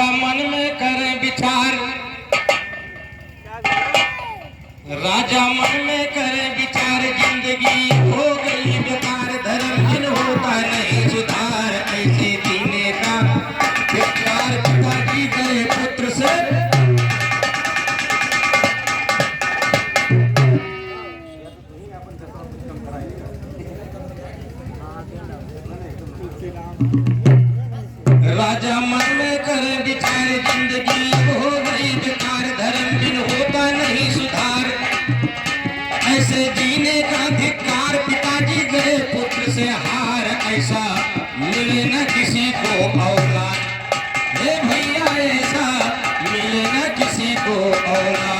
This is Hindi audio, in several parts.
राजा मन में करे विचार, राजा मन में करे विचार, जिंदगी हो गई बेकार, धर्महीन होता नहीं सुधार, ऐसे जीने का प्यार पिताजी गए पुत्र से। राजा मन में करे विचार, जिंदगी हो गई बेकार, धर्महीन होता नहीं सुधार, ऐसे जीने का धिक्कार, पिताजी गए पुत्र से हार, ऐसा मिले न किसी को औलाद, हे भैया ऐसा मिले न किसी को औलाद।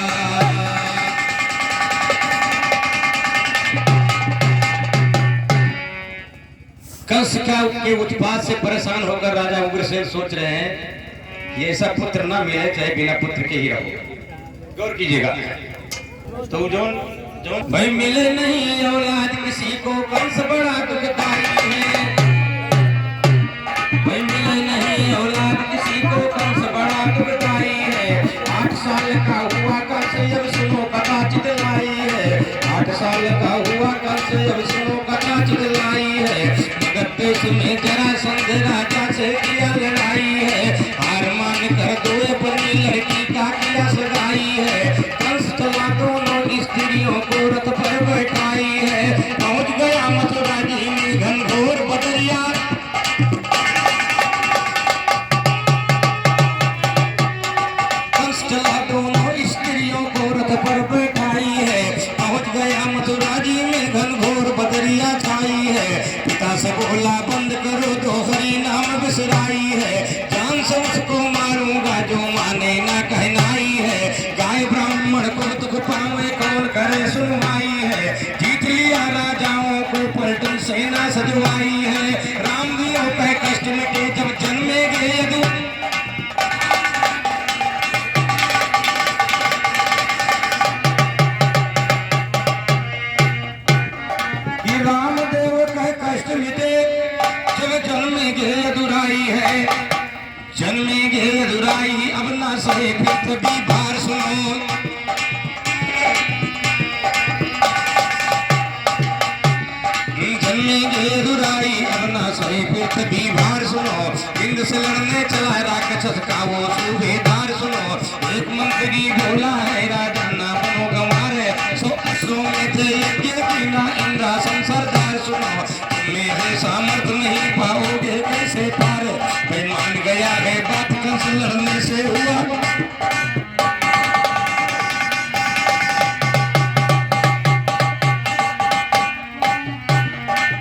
कंस के उत्पात से परेशान होकर राजा उग्रसेन सोच रहे हैं कि ऐसा पुत्र ना मिले, चाहे बिना पुत्र के ही रहो। गौर कीजिएगा, तो जो भाई मिले नहीं औलाद किसी को, कंस बड़ा दुखदाई है, भाई मिले नहीं औलाद किसी को, कंस बड़ा दुखदाई है। 8 साल का हुआ कंस जब सुनो कथा चितलाई है, 8 साल का हुआ कंस जब सुनो कथा चितलाई है, जगत देश में जरासंध राजा से किया लड़ाई है, हार मान कर दो अपनी लड़की का किया सगाई है, कंस चला दोनों स्त्रियों को रथ पर बैठाई है, पहुंच गया मथुरा जी में घनघोर बदरिया, कंस चला दोनों स्त्रियों को रथ पर बैठाई है, पहुंच गया मथुरा जी में घनघोर बदरिया छाई है, पिता से बोला बंद करो तो हरि नाम बिसराई है, जान से उसको मारूंगा जो माने ना कहनाई है, गाय ब्राह्मण को दुख पावे कौन करे सुनवाई है, जीत लिया राजाओं को पलटन सेना सजवाई है, राम दियो कह कष्ट मिटे जब जन्मे गए यदु, रामदेव कह कष्ट मिटे जब जन्मे गए दुराई है, जन्मे गए दुराई अब ना सहे पृथ्वी भार सुनो, जन्मे गए दुराई अब ना सहे पृथ्वी भार सुनो, इंद्र से लड़ने चला राक्षस का वो सूबेदार सुनो, एक मंत्री बोला है राजा ना बनो गंवार, सो असुरों में थे यज्ञ की ना इंद्रासन सरदार सुनो, मेरे सामर्थ नहीं पाओगे कैसे पार, मैं मान गया है बात कंस लड़ने से हुआ,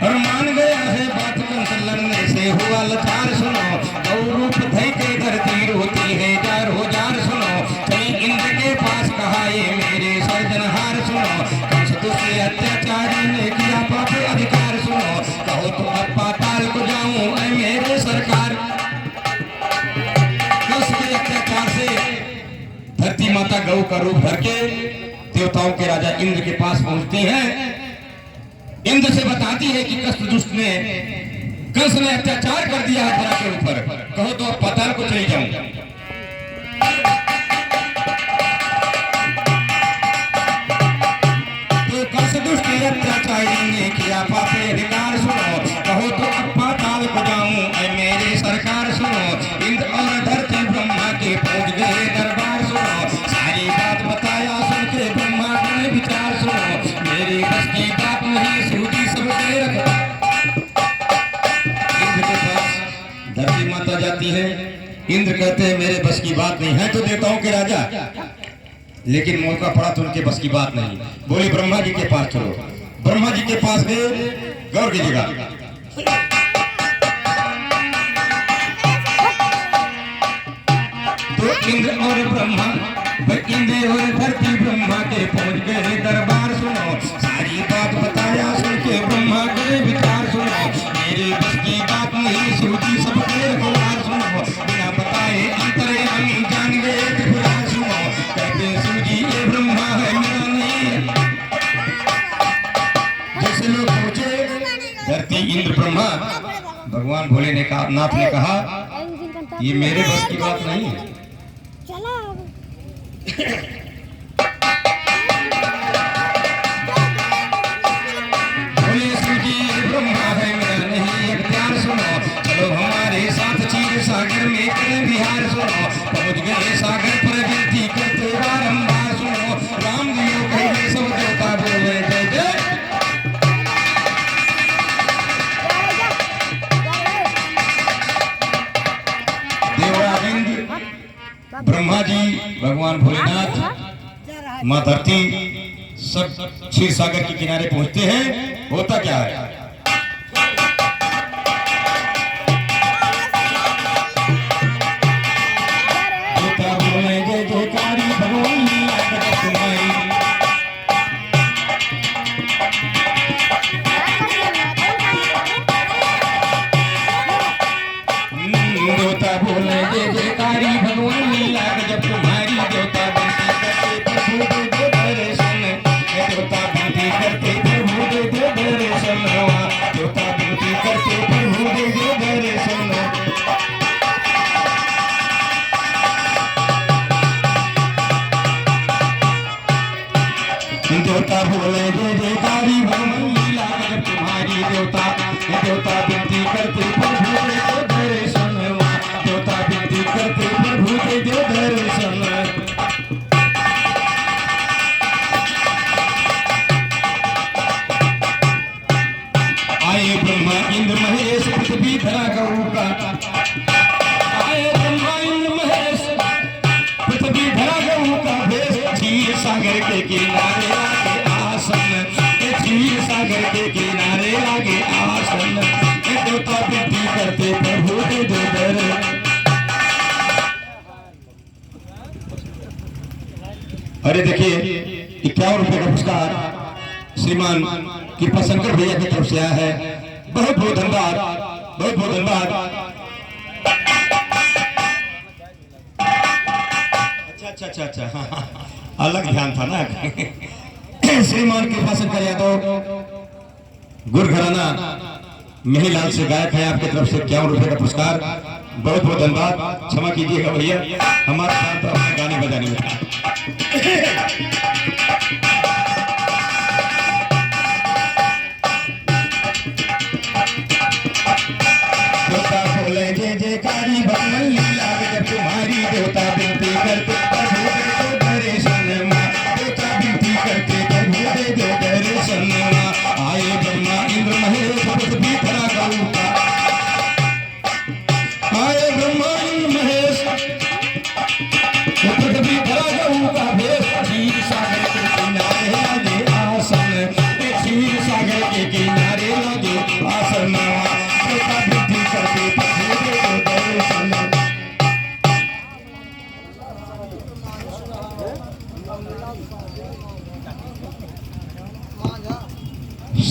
और मान गया है बात कंस लड़ने से हुआ लाचार सुनो, दो रूप धै के धरती रोती है जार हो जार सुनो, कहीं इंद्र के पास कहा ये मेरे सर्जनहार सुनो, कंस दूसरे अत्याचारी ने किया पाप अधिकार सुनो, कहो तो अब पाताल को जाऊं ऐ मेरे सरकार, कंस के अत्याचार से धरती माता गौ का रूप धर के देवताओं के राजा इंद्र के पास पहुंचती हैं, इंद्र से बताती है कि कष्ट दुष्ट ने कंस ने अत्याचार कर दिया है धरा के ऊपर, कहो तो अब पाताल को चली जाऊं, तो कंस दुष्ट अत्याचारी ने किया पापे अधिकार सुनो, कहो तो अब पाताल को जाऊं ऐ मेरे सरकार सुनो, इंद्र और धरती ब्रह्मा के पहुंच गए दरबार सुनो, सारी बात बताया सुन के ब्रह्मा ने विचार सुनो, मेरी बस की बात नहीं सूझी सबके रख, इंद्र के पास धरती माता जाती है, इंद्र कहते हैं मेरे बस की बात नहीं है, तो देवताओं के राजा, लेकिन मौका पड़ा तो उनके बस की बात नहीं, बोले ब्रह्मा जी के पास चलो, ब्रह्मा जी के पास गए, गौर कीजिएगा, तो इंद्र और ब्रह्मा, इंद्र और धरती ब्रह्मा के पहुंच गए दरबार सुनो, सारी बात बताया सुन के ब्रह्मा के विचार सुनो, मेरे बस की बात नहीं सूझी सबके रखवार सुनो, बिना बताए अंतर्यामी जान गए त्रिपुरार सुनो, कहते सूझी ये ब्रह्मा है मेरा नहीं, जैसे लोग पहुंचे धरती इंद्र ब्रह्मा, भगवान भोले ने कहा, नाथ ने कहा ये मेरे बस की बात नहीं है। चला बोले शिव जी ब्रह्मा है मेरा नहीं अख्तियार सुनो, चलो हमारे साथ क्षीर सागर में करें विहार सुनो, पहुंच गए सागर पर विनती करते बारंबार सुनो, राम जी कहे सब देवता बोले जय जय। ब्रह्मा जी, भगवान भोलेनाथ, माँ धरती सब क्षीर सागर के किनारे पहुंचते हैं। होता क्या है, जय जयकारी भगवान तुम्हारी, देवता बोले जय जयकारी भगवान लीला जब तुम्हारी, देवता बनती करते प्रभु दे दो दर्शन, देवता बनती करते प्रभु दे दो दर्शन, देवता बनती करते प्रभु दे दो दर्शन। देवता बोले जय जयकारी भगवान लीला जब तुम्हारी, देवता देवता बनती करते प्रभु दे दो दर्शन, देवता बनती करते प्रभु दे दो दर्शन। आए ब्रह्मा इंद्र महेश पृथ्वी धरा गऊ का, आए ब्रह्मा इंद्र महेश पृथ्वी धरा गऊ का भेष, क्षीर सागर के किनारे लागे आसन, क्षीर सागर के किनारे लागे आसन, देवता विनती करते प्रभु दे दो दर्शन। अरे देखिए 51 रुपए का पुरस्कार श्रीमान कृपा शंकर भैया की तरफ से आया है, बहुत बहुत धन्यवाद, बहुत बहुत धन्यवाद। अच्छा अच्छा अच्छा अच्छा, हाँ, अलग ध्यान था ना। श्रीमान कृपा शंकर यादव गुरघराना मेहलाल से गायक है, आपकी तरफ से 51 रुपए का पुरस्कार, बहुत बहुत धन्यवाद। क्षमा कीजिएगा भैया, हमारा ध्यान तो अपने गाने बजाने में था। देवता बोले जय जयकारी भगवान लीला जब तुम्हारी, देवता विनती करते प्रभु दे दो दर्शन, देवता विनती करते प्रभु दे दो दर्शन। आए ब्रह्मा इंद्र महेश पृथ्वी धरा गऊ का, आए ब्रह्मा इंद्र महेश पृथ्वी धरा गऊ का भेष, क्षीर सागर के किनारे लगे आसन, क्षीर सागर के किनारे लगे आसन, देवता विनती करते प्रभु दे दो दर्शन।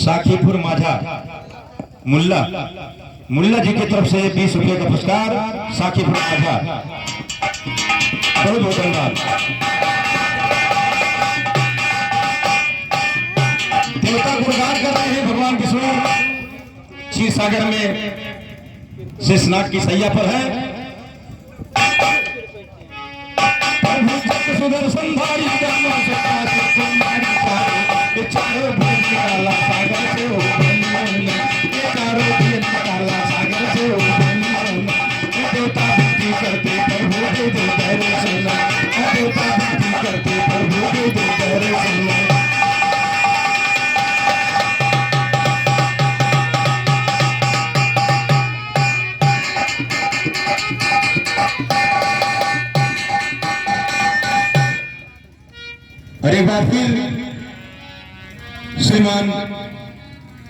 साखीपुर माझा मुल्ला जी की तरफ से 20 रुपए का पुरस्कार, साखीपुर माझा, बहुत बहुत धन्यवाद। देवता गुणगान कर रहे हैं भगवान विष्णु, क्षीर सागर में शेषनाग की सैया पर है। प्रभु जग सुदर्शन धारी ब्रह्मा से काशी कुमारी सारे, चारों भेद निकाला सागर से हो बंधन, चारों भेद निकाला सागर से हो बंधन, देवता विनती करते प्रभु दे दो दर्शन, देवता विनती करते प्रभु दे दो दर्शन। अरे बार फिर श्रीमान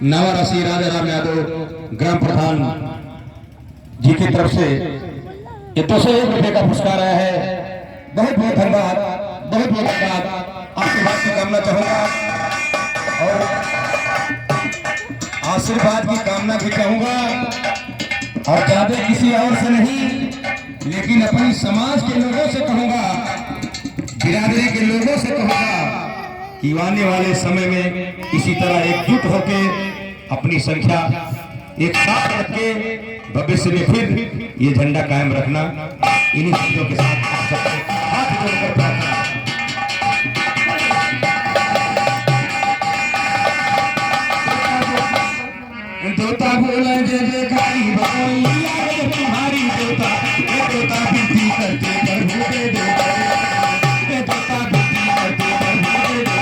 नवारासी राजा राम यादव ग्राम प्रधान जी की तरफ से ये 201 रुपए का पुरस्कार आया है, बहुत बहुत धन्यवाद, बहुत बहुत धन्यवाद। आशीर्वाद की कामना चाहूंगा और आशीर्वाद की कामना भी चाहूंगा, और ज्यादा किसी और से नहीं, लेकिन अपनी समाज के लोगों से कहूंगा, बिरादरी के लोगों से कहूंगा कि आने वाले समय में इसी तरह एकजुट होकर अपनी संख्या एक साथ रख के भविष्य में फिर ये झंडा कायम रखना। इन्हीं चीजों के साथ आप सबसे हाथ जोड़कर प्रार्थना। तोता बोला जय जयकारी भगवान तुम्हारी तोता, ये तोता विनती करते प्रभु दे दो, ये तोता विनती करते प्रभु दे दो।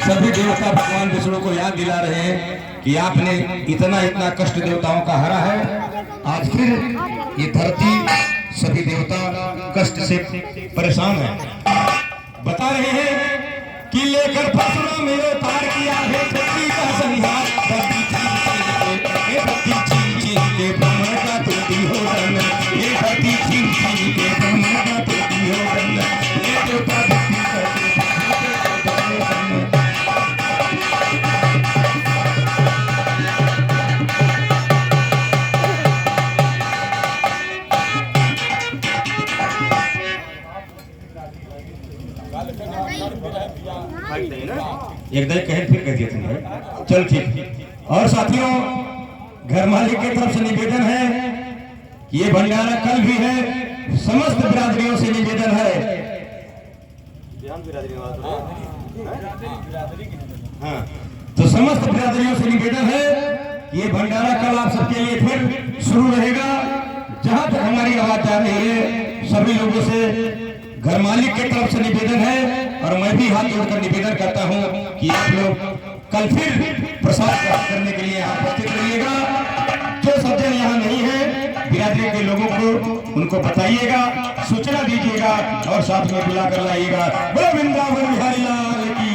सभी देवता भगवान विष्णु को याद दिला रहे हैं कि आपने इतना इतना कष्ट देवताओं का हरा है। आज फिर ये धरती सभी देवता कष्ट से परेशान है। बता रहे हैं कि लेकर फसलों में उतार किया है धरती का संहार। धरती छीन छीन के ब्रह्म का टूटी हो डन, ये धरती छीन छीन के ब्रह्म का टूटी हो डन, ये देवता भक्ति करते एक दही कहे फिर कह दिया तुमने। चल ठीक। और साथियों, घर मालिक की तरफ से निवेदन है कि ये भंडारा कल भी है। समस्त बिरादरियों से निवेदन है, हाँ, तो समस्त बिरादरियों से निवेदन है कि ये भंडारा कल आप सबके लिए फिर शुरू रहेगा। जहां तक हमारी आवाज जा रही है, सभी लोगों से घर मालिक की तरफ से निवेदन है और मैं भी हाथ जोड़कर निवेदन करता हूं कि आप लोग कल फिर प्रसाद ग्रहण करने के लिए यहाँ उपस्थित रहिएगा। जो सज्जन यहाँ नहीं है बिरादरी के लोगों को उनको बताइएगा, सूचना दीजिएगा और साथ में बुला कर लाइएगा। बोलो वृंदावन बिहारी लाल की।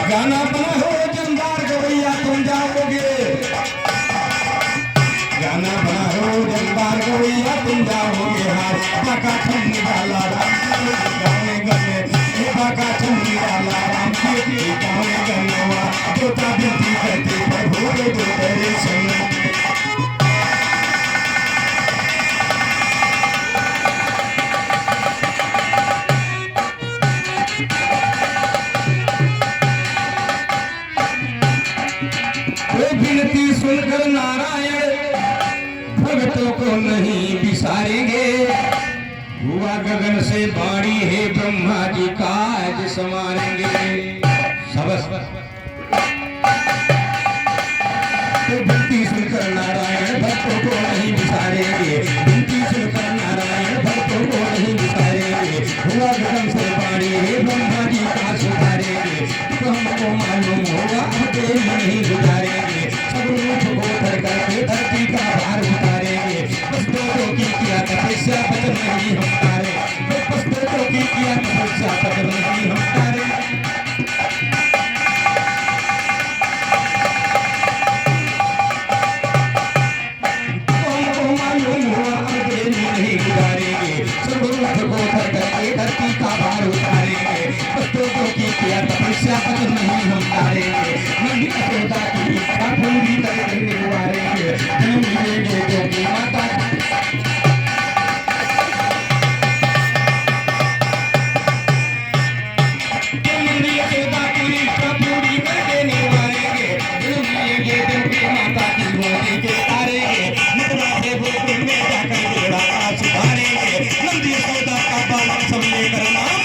गाना बना हो जमदार गवैया तुम जाओगे, गाना बना हो जमदार गवैया तुम जाओगे। हाथ बाका ठंडी डाला राम गाने गने, बाका ठंडी डाला राम के गाने गनवा। तोता विनती करते प्रभु दे दो दर्शन। विनती सुनकर नारायण भक्तों को नहीं बिसारेंगे। हुआ गगन से बाड़ी है ब्रह्मा जी काज संवारेंगे। सबस तो विनती सुनकर नारायण भक्तों को नहीं बिसारेंगे। बाड़ी ब्रह्मा जी का सुधारेंगे, तो हमको मालूम होगा देर नहीं गुजारेंगे। सब रूप को धर करके धरती का भार उतारेंगे, बस दो की किया तपस्या बदल नहीं हम तारे, बस दो की किया तपस्या बदल नहीं हम तारे। धरती का भार उतारेंगे, बस्तों की किया तपस्या बदल नहीं हम तारेंगे। नंदी यशोदा की इच्छा पूरी करके निवारेंगे, जन्म लेंगे जो की माता। नंदी यशोदा की इच्छा पूरी करके निवारेंगे, जन्म लेंगे जो की माता की गोदी के तारेंगे। मथुरा से गोकुल में जाकर बेड़ा का सुधारेंगे, नंदी यशोदा का बालक सब लेकर नाम।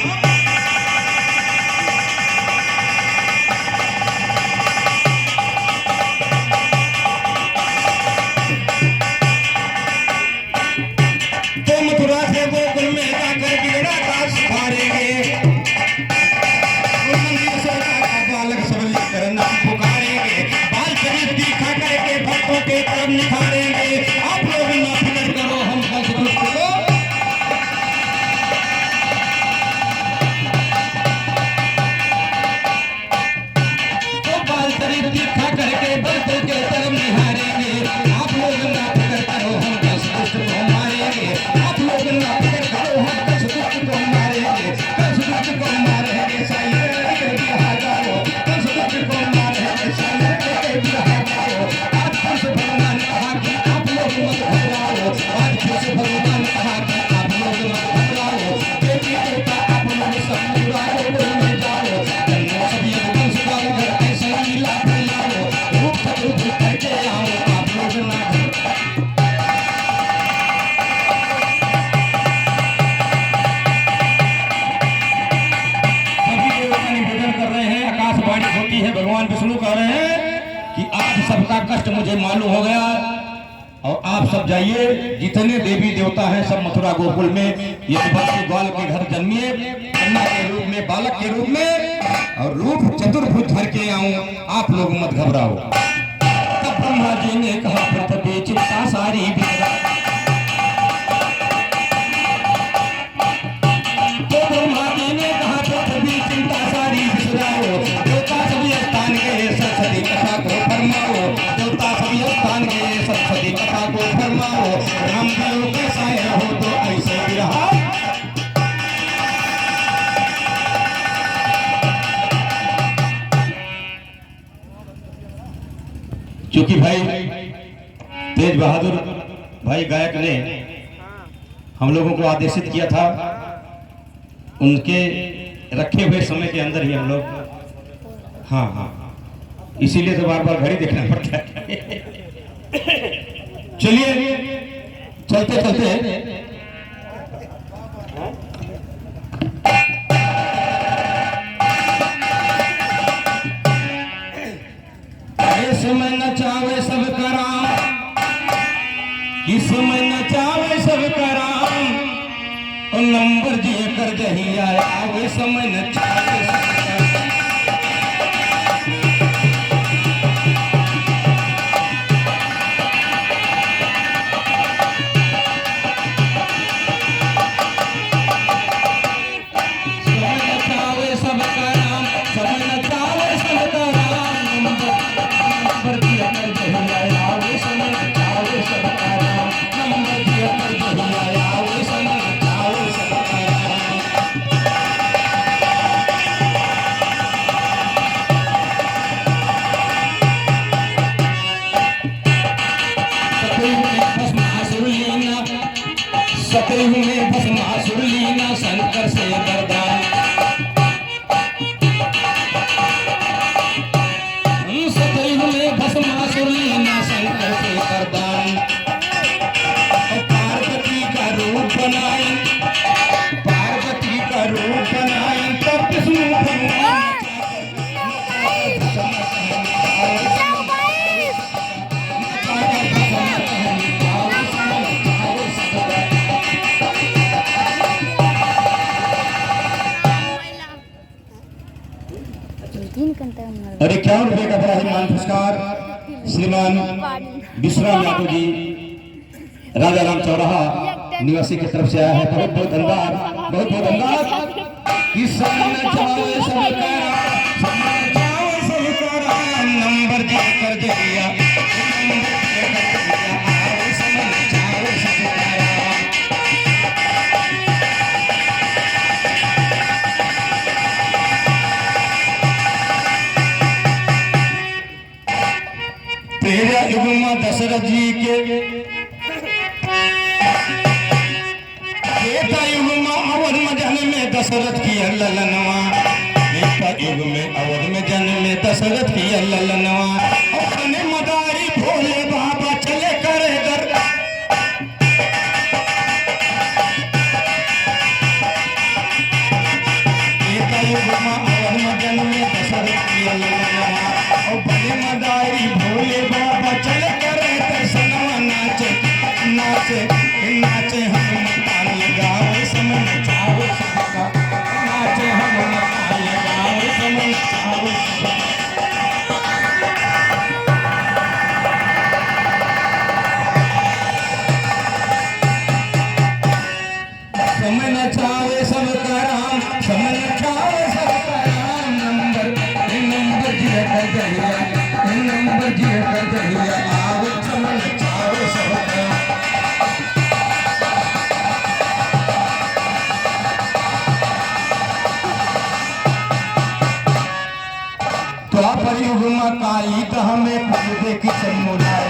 तो मथुरा से गोकुल में जाकर बेड़ा का सुधारेंगे, नंदी यशोदा का बालक सब लेकर नाम पुकारेंगे। बाल शरीर दिखा करके भक्तों के तरफ निखारेंगे, आप लोग ना फिक्र करो हम बस दुष्ट को। दिखा करके भक्तों के तरफ निहारेंगे, आप लोग ना फिक्र करो हम दस दुष्ट को मारेंगे, आप लोग ना फिक्र करो हम दस दुष्ट को मारेंगे, दस दुष्ट को मारेंगे साइए के बिहार जाओ, दस दुष्ट को मारेंगे साइए के बिहार जाओ। आज फिर से भगवान कहा कि आप लोग मत घबराओ, आज फिर से भगवान कहा कि आप लोग मत घबराओ। देवी देवता आप लोग सब मुरादों को ले जाओ, जन्मों सभी वंश का घर ऐसा ही लाभ लाओ, रूप करके आओ आप लोग ना। सभी देवता निवेदन कर रहे हैं, आकाशवाणी होती है, भगवान विष्णु कह रहे हैं कि आप सबका कष्ट मुझे मालूम हो गया और आप सब जाइए, जितने देवी देवता हैं सब मथुरा गोकुल में यदुवंशी ग्वाल के घर जन्मिए, कन्या के रूप में, बालक के रूप में, और रूप चतुर्भुज धर के आऊं, आप लोग मत घबराओ। तब ब्रह्मा जी ने कहा पृथ्वी चिंता सारी बिसरा, तो ब्रह्मा जी ने कहा पृथ्वी चिंता सारी बिसराओ, देवता सभी स्थान गए सरस्वती कथा को फरमाओ, देवता सभी स्थान गए सरस्वती कथा को फरमाओ। राम देव के साया हो तो ऐसे विरहा, क्योंकि भाई तेज बहादुर भाई गायक ने हम लोगों को आदेशित किया था, उनके रखे हुए समय के अंदर ही हम लोग, हाँ हाँ, इसीलिए तो बार बार घड़ी देखना पड़ता है। चलिए चलते चलते इसमें नचावे सब कराम, इसमें नचावे सब कराम, और नंबर जी कर जही आया वे समय नचावे सब कराम। सतयुग में भस्मासुर लीना शंकर से वरदान, सतयुग में भस्मासुर लीना शंकर से वरदान। पार्वती का रूप बनाई, पार्वती का रूप बनाई, तब विष्णु भगवान और 51 रुपये का बराहमान पुरस्कार श्रीमान विश्राम यादव जी राजा राम चौराहा निवासी की तरफ से आया है। बहुत बहुत धन्यवाद, बहुत बहुत धन्यवाद। नंबर कर दिया तेरा युगमा दशरथ जी के बेटा युग में अवध में जन्म में दशरथ की ललनवा, बेटा युग में अवध में जन्म में दशरथ की ललनवा, अपने मदारी भोले बाबा चले करे दर। बेटा युग में अवध में जन्म में दशरथ की ललनवा, अपने मदारी भोले बाबा चले करे दर्शनवा, नाचे नाचे नाचे हम ताल लगाओ समय नचाओ सबका, नाचे हम ताल लगाओ समय नचाओ सबका। समय नचाओ सबका राम, समय नचाओ सबका राम, नंबर जिया कर दहिया, नंबर जिया कर दहिया, आओ समय नचाओ सबका। द्वापर युग में काली तो हमें पूजे की समुदाय,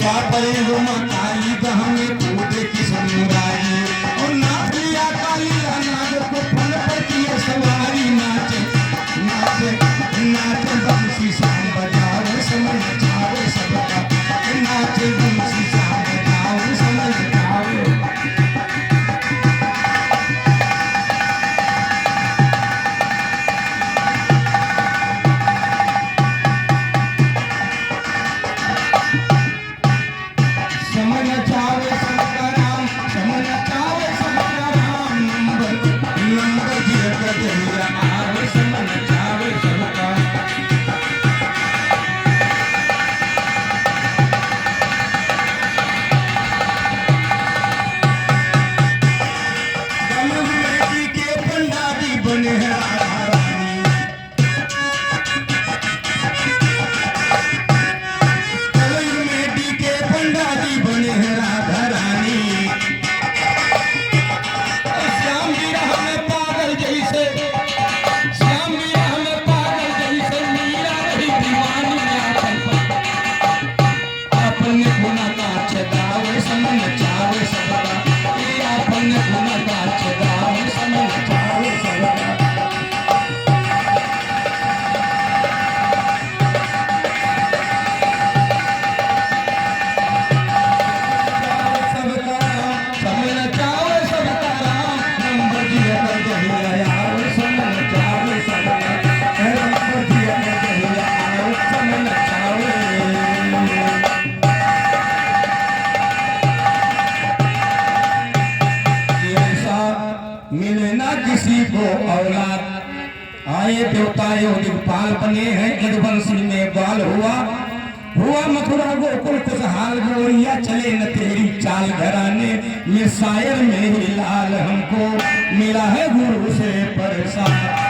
द्वापर युग में काली तो हमें पूजे की समुदाय, और नाच लिया काली अनाज को फल पर किए सवारी, नाचे नाचे नाचे बंसी शाम बजाओ समय नचाओ सबका, नाचे बंसी शाम बजाओ समय नचाओ। किसी को औलाद आए देवता दिग्पाल बने हैं, यदुवंशी में बाल हुआ मथुरा गोकुल खुशहाल, गोरिया चले न तेरी चाल, घराने में शायर में ही लाल, हमको मिला है गुरु से प्रसाद।